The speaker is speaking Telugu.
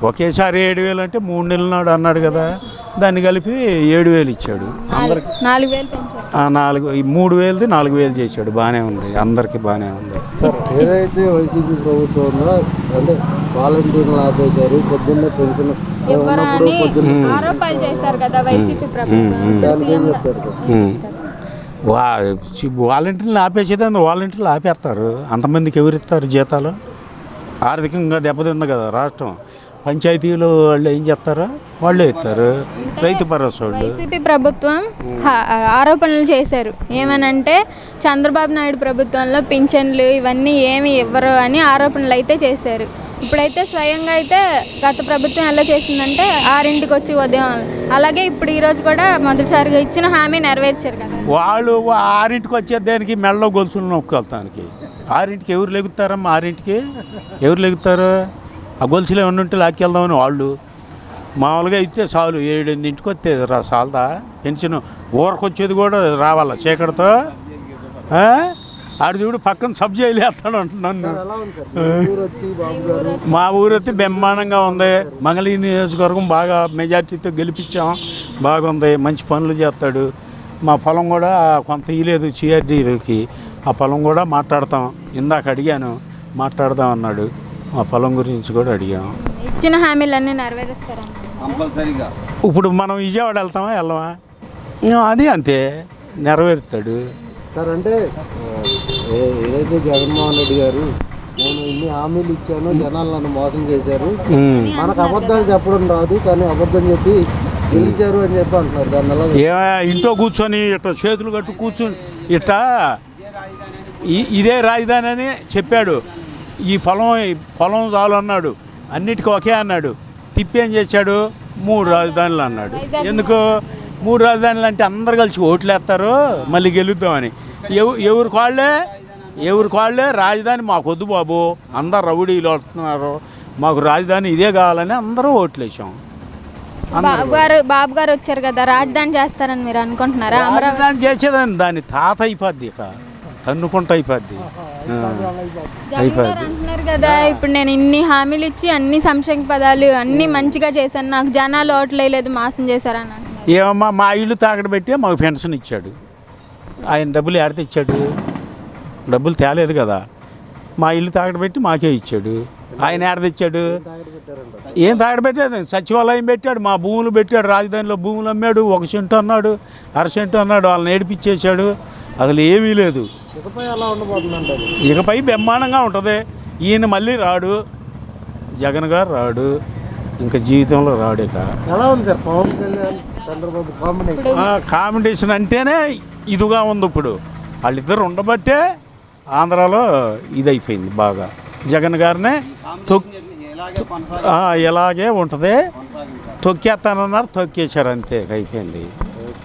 ఒకేసారి 7,000 అంటే 3 నెలల నాడు అన్నాడు కదా, దాన్ని కలిపి 7,000 ఇచ్చాడు అందరికి. 3,000ది 4,000 చేశాడు. బాగానే ఉంది, అందరికి బాగానే ఉంది. ఏదైతే వైసీపీ ప్రభుత్వం ఉందో అంటే వాలంటీర్లు ఆపేశారు, పొద్దున్నే పెన్షన్ ఆరోపణలు చేశారు కదా వైసీపీ ప్రభుత్వం. వాలంటీర్లు ఆపేసేది వాలంటీర్లు ఆపేస్తారు. అంతమందికి ఎవరిస్తారు జీతాలు? ఆర్థికంగా దెబ్బతింది కదా రాష్ట్రం. పంచాయతీలు వాళ్ళు ఏం చేస్తారో వాళ్ళే ఇస్తారు. రైతు భరోసా వాళ్ళు. వైసీపీ ప్రభుత్వం ఆరోపణలు చేశారు ఏమనంటే చంద్రబాబు నాయుడు ప్రభుత్వంలో పింఛన్లు ఇవన్నీ ఏమి ఇవ్వరు అని ఆరోపణలు అయితే చేశారు. ఇప్పుడైతే స్వయంగా అయితే గత ప్రభుత్వం ఎలా చేసిందంటే 6ంటికి వచ్చి ఉదయం, అలాగే ఇప్పుడు ఈరోజు కూడా మొదటిసారిగా ఇచ్చిన హామీ నెరవేర్చారు కదా. వాళ్ళు 6ంటికి వచ్చేదానికి మెడలో గొలుసులు నొక్కెళ్తానికి. 6ంటికి ఎవరు లెగుతారమ్మా? 6ంటికి ఎవరు లెగుతారు? ఆ గొలుసులు ఏమన్నా ఉంటే లాక్కెళ్దామని వాళ్ళు మామూలుగా ఇస్తే చాలు. 7-8ంటికి వస్తే చాలదా పెన్షన్? ఊరకు వచ్చేది కూడా రావాలా చీకటితో? ఆడు చూడు పక్కన సబ్జెక్టులు వేస్తాడు అంటున్నాను. మా ఊరు వచ్చి బ్రహ్మాండంగా ఉంది. మంగళగిరి నియోజకవర్గం బాగా మెజార్టీతో గెలిపించాం. బాగుంది, మంచి పనులు చేస్తాడు. మా పొలం కూడా కొంత ఇలేదు సిఆర్డీలకి. ఆ పొలం కూడా మాట్లాడతాం. ఇందాక అడిగాను, మాట్లాడదాం అన్నాడు. మా పొలం గురించి కూడా అడిగాము. ఇచ్చిన హామీలన్నీ నెరవేరుస్తారా? ఇప్పుడు మనం విజయవాడ వెళ్ళమా? అది అంతే, నెరవేరుతాడు సార్. అంటే ఏదైతే జగన్మోహన్ రెడ్డి గారు నేను ఇన్ని హామీలు ఇచ్చాను, జనాలు నన్ను మోసం చేశారు, మనకు అబద్ధాలు చెప్పడం రాదు కానీ అబద్ధం చెప్పి గెలిచారు అని చెప్పి అంటున్నారు. దానివల్ల ఇంట్లో కూర్చొని ఇట్లా చేతులు కట్టు కూర్చొని ఇట్లా ఇదే రాజధాని అని చెప్పాడు. ఈ పొలం చాలు అన్నాడు, అన్నిటికీ ఒకే అన్నాడు. తిప్పేం చేశాడు? 3 రాజధానులు అన్నాడు. ఎందుకు 3 రాజధానులు అంటే అందరు కలిసి ఓట్లు వేస్తారు మళ్ళీ గెలుద్దామని. ఎవరికి వాళ్ళే రాజధాని మాకు వద్దు బాబు, అందరు రౌడీలు వస్తున్నారు, మాకు రాజధాని ఇదే కావాలని అందరూ ఓట్లు వేసాం. బాబు గారు వచ్చారు కదా, రాజధాని చేస్తారని మీరు అనుకుంటున్నారా? రాజధాని చేసేదాన్ని దాని తాత అయిపోద్ది, ఇక తన్నుకుంటూ అయిపోద్ది. అంటున్నారు కదా, ఇప్పుడు నేను ఇన్ని హామీలు ఇచ్చి అన్ని సంక్షేమ పదాలు అన్ని మంచిగా చేశాను, నాకు జనాలు ఓట్లు వేయలేదు, మోసం చేశారని. ఏమమ్మా, మా ఇల్లు తాకట్టు పెట్టి మాకు పెన్షన్ ఇచ్చాడు. ఆయన డబ్బులు ఏడితే ఇచ్చాడు? డబ్బులు తేలేదు కదా. మా ఇల్లు తాకట్టు పెట్టి మాకే ఇచ్చాడు. ఆయన ఏడదిచ్చాడు? ఏం తాకట్టు పెట్టాడు? సచివాలయం పెట్టాడు, మా భూములు పెట్టాడు, రాజధానిలో భూములు అమ్మాడు. 1 సెంటు అన్నాడు, 1/2 సెంటు అన్నాడు, వాళ్ళని ఏడిపించేశాడు. అసలు ఏమీ లేదు. ఇకపై బ్రహ్మాండంగా ఉంటుంది. ఈయన మళ్ళీ రాడు, జగన్ గారు రాడు, ఇంకా జీవితంలో రాడు. ఇక ఎలా ఉంది సార్ పవన్ కళ్యాణ్ చంద్రబాబు కాంబినేషన్ అంటేనే ఇదిగా ఉంది. ఇప్పుడు వాళ్ళిద్దరు ఉండబట్టే ఆంధ్రాలో ఇదైపోయింది బాగా. జగన్ గారినే ఇలాగే ఉంటుంది. తొక్కేస్తానన్నారు, తొక్కేశారు, అంతే అయిపోయింది.